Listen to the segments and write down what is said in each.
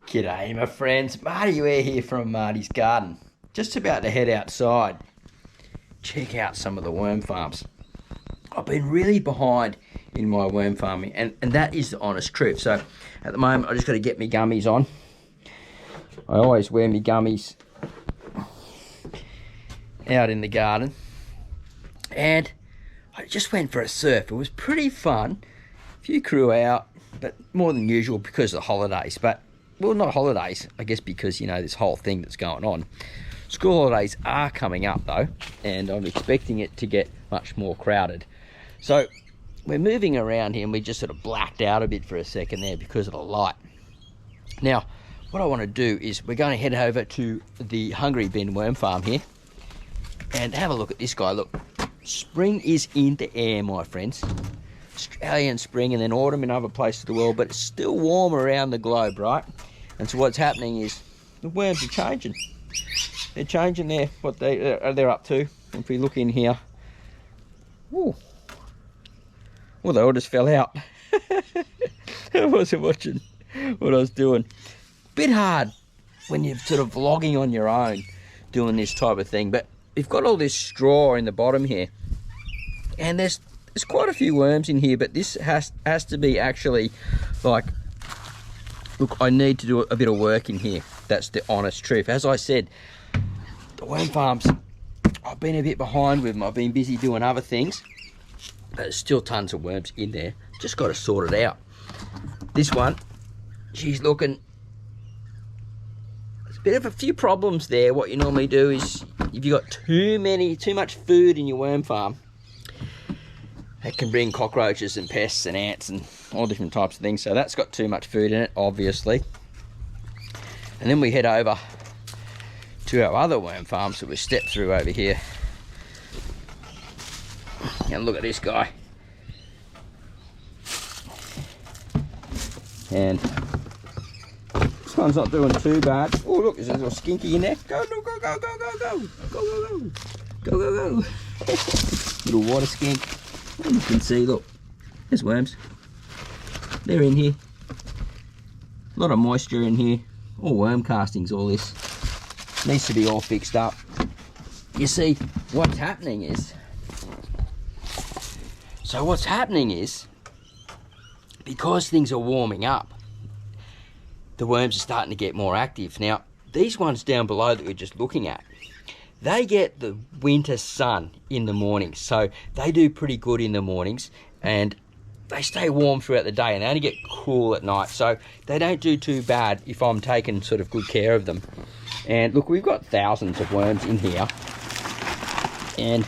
G'day my friends, Marty Ware here from Marty's Garden. Just about to head outside, check out some of the worm farms. I've been really behind in my worm farming and that is the honest truth. So at the moment I just got to get my gummies on. I always wear my gummies out in the garden. And I just went for a surf. It was pretty fun. A few crew out, but more than usual because of the holidays. But well, not holidays, I guess, because, you know, this whole thing that's going on. School holidays are coming up, though, and I'm expecting it to get much more crowded. So we're moving around here, and we just sort of blacked out a bit for a second there because of the light. Now, what I want to do is we're going to head over to the Hungry Bin worm farm here and have a look at this guy. Look, spring is in the air, my friends. Australian spring and then autumn in other places of the world, but it's still warm around the globe, right? And so what's happening is the worms are changing. They're changing what they're up to. If we look in here, ooh, well, they all just fell out. I wasn't watching what I was doing. Bit hard when you're sort of vlogging on your own, doing this type of thing. But we've got all this straw in the bottom here, and there's quite a few worms in here, but this has to be actually like, look, I need to do a bit of work in here. That's the honest truth. As I said, the worm farms, I've been a bit behind with them. I've been busy doing other things, but there's still tons of worms in there. Just got to sort it out. This one, she's looking, there's a bit of a few problems there. What you normally do is, if you've got too much food in your worm farm, it can bring cockroaches and pests and ants and all different types of things. So that's got too much food in it, obviously. And then we head over to our other worm farm. So we step through over here. And look at this guy. And this one's not doing too bad. Oh, look, there's a little skinky in there. Go, go, go, go, go, go, go. Go, go, go. Go, go, go. Little water skink. And you can see, look, there's worms. They're in here. A lot of moisture in here. All worm castings, all this. Needs to be all fixed up. You see, what's happening is, because things are warming up, the worms are starting to get more active. Now, these ones down below that we're just looking at, they get the winter sun in the mornings, so they do pretty good in the mornings, and they stay warm throughout the day, and they only get cool at night, so they don't do too bad if I'm taking sort of good care of them. And look, we've got thousands of worms in here, and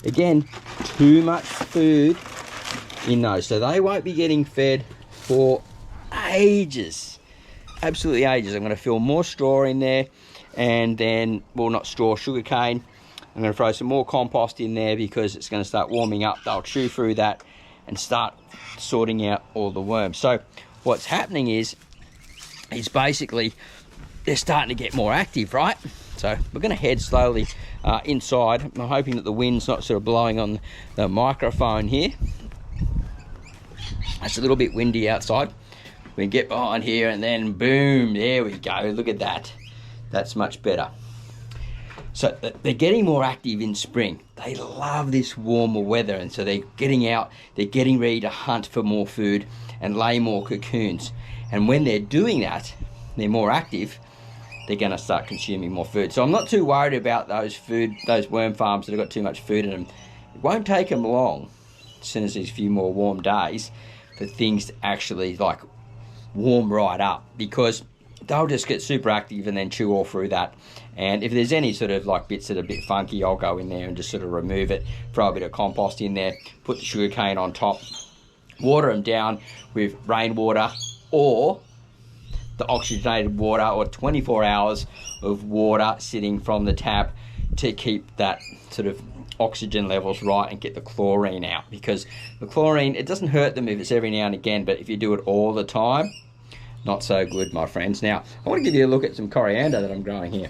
again, too much food in those, so they won't be getting fed for ages, absolutely ages. I'm going to fill more straw in there, and then, well, not straw, sugar cane. I'm going to throw some more compost in there because it's going to start warming up. They'll chew through that and start sorting out all the worms. So what's happening is basically they're starting to get more active, right? So we're going to head slowly inside. I'm hoping that the wind's not sort of blowing on the microphone here. It's a little bit windy outside. We can get behind here and then boom, there we go. Look at that. That's much better. So they're getting more active in spring. They love this warmer weather, and so they're getting out, they're getting ready to hunt for more food and lay more cocoons. And when they're doing that, they're more active, they're gonna start consuming more food. So I'm not too worried about those worm farms that have got too much food in them. It won't take them long, as soon as there's a few more warm days, for things to actually like warm right up, because they'll just get super active and then chew all through that. And if there's any sort of like bits that are a bit funky, I'll go in there and just sort of remove it, throw a bit of compost in there, put the sugar cane on top, water them down with rainwater or the oxygenated water, or 24 hours of water sitting from the tap to keep that sort of oxygen levels right and get the chlorine out. Because the chlorine, it doesn't hurt them if it's every now and again, but if you do it all the time, not so good, my friends. Now, I want to give you a look at some coriander that I'm growing here.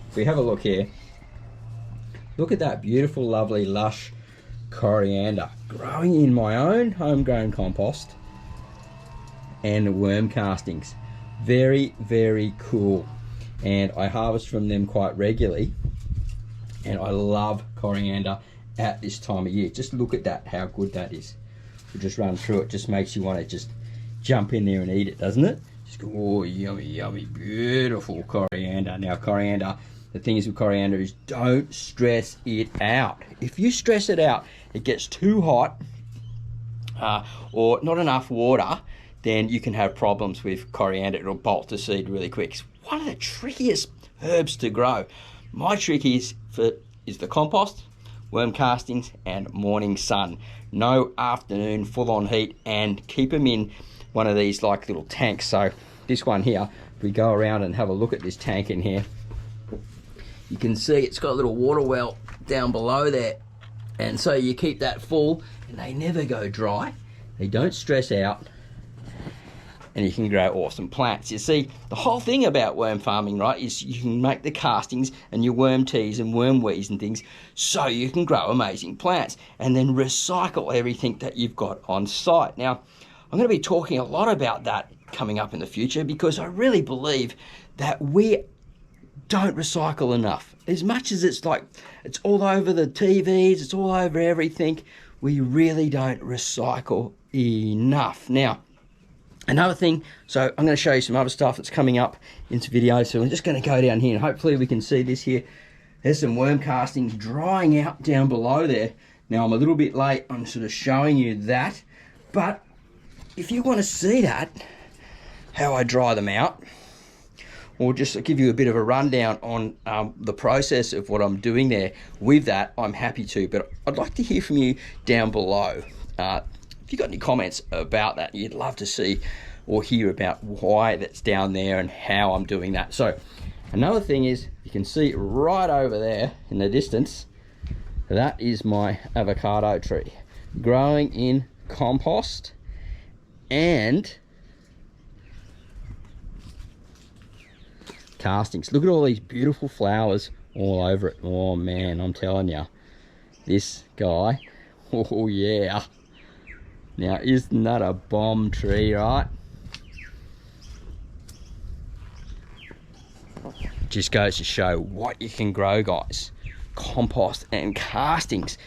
If we have a look here, look at that beautiful, lovely, lush coriander growing in my own homegrown compost and worm castings. Very, very cool. And I harvest from them quite regularly. And I love coriander at this time of year. Just look at that, how good that is. We'll just run through it. Just makes you want to just jump in there and eat it, doesn't it? Just go, oh, yummy, yummy, beautiful coriander. Now, coriander, the thing is with coriander is don't stress it out. If you stress it out, it gets too hot or not enough water, then you can have problems with coriander. It'll bolt to seed really quick. It's one of the trickiest herbs to grow. My trick is the compost, worm castings, and morning sun. No afternoon full-on heat, and keep them in one of these like little tanks. So this one here, if we go around and have a look at this tank in here, you can see it's got a little water well down below there. And so you keep that full and they never go dry. They don't stress out. And you can grow awesome plants. You see, the whole thing about worm farming, right, is you can make the castings and your worm teas and worm weeds and things so you can grow amazing plants and then recycle everything that you've got on site. Now, I'm going to be talking a lot about that coming up in the future because I really believe that we don't recycle enough. As much as it's like, it's all over the TVs, it's all over everything, we really don't recycle enough. Now, another thing, so I'm going to show you some other stuff that's coming up into video. So I'm just going to go down here and hopefully we can see this here. There's some worm castings drying out down below there. Now I'm a little bit late on sort of showing you that, but if you want to see that, how I dry them out, or just give you a bit of a rundown on the process of what I'm doing there with that, I'm happy to. But I'd like to hear from you down below. If you've got any comments about that, you'd love to see or hear about why that's down there and how I'm doing that. So another thing is, you can see right over there in the distance, that is my avocado tree growing in compost and castings. Look at all these beautiful flowers all over it. Oh man, I'm telling you, this guy, oh yeah. Now, isn't that a bomb tree, right? Just goes to show what you can grow, guys. Compost and castings.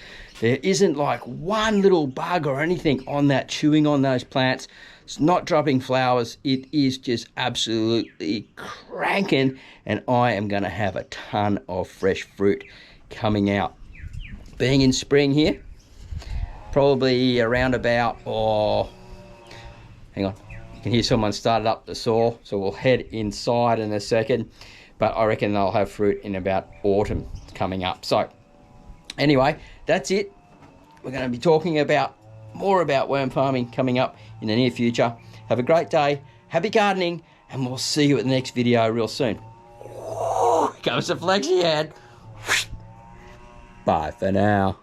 There isn't like one little bug or anything on that chewing on those plants. It's not dropping flowers. It is just absolutely cranking, and I am going to have a ton of fresh fruit coming out. Being in spring here, probably around about, hang on, you can hear someone started up the saw, so we'll head inside in a second, but I reckon they'll have fruit in about autumn coming up. So anyway, that's it. We're going to be talking about more about worm farming coming up in the near future. Have a great day, happy gardening, and we'll see you at the next video real soon. Comes the flexi head. Bye for now.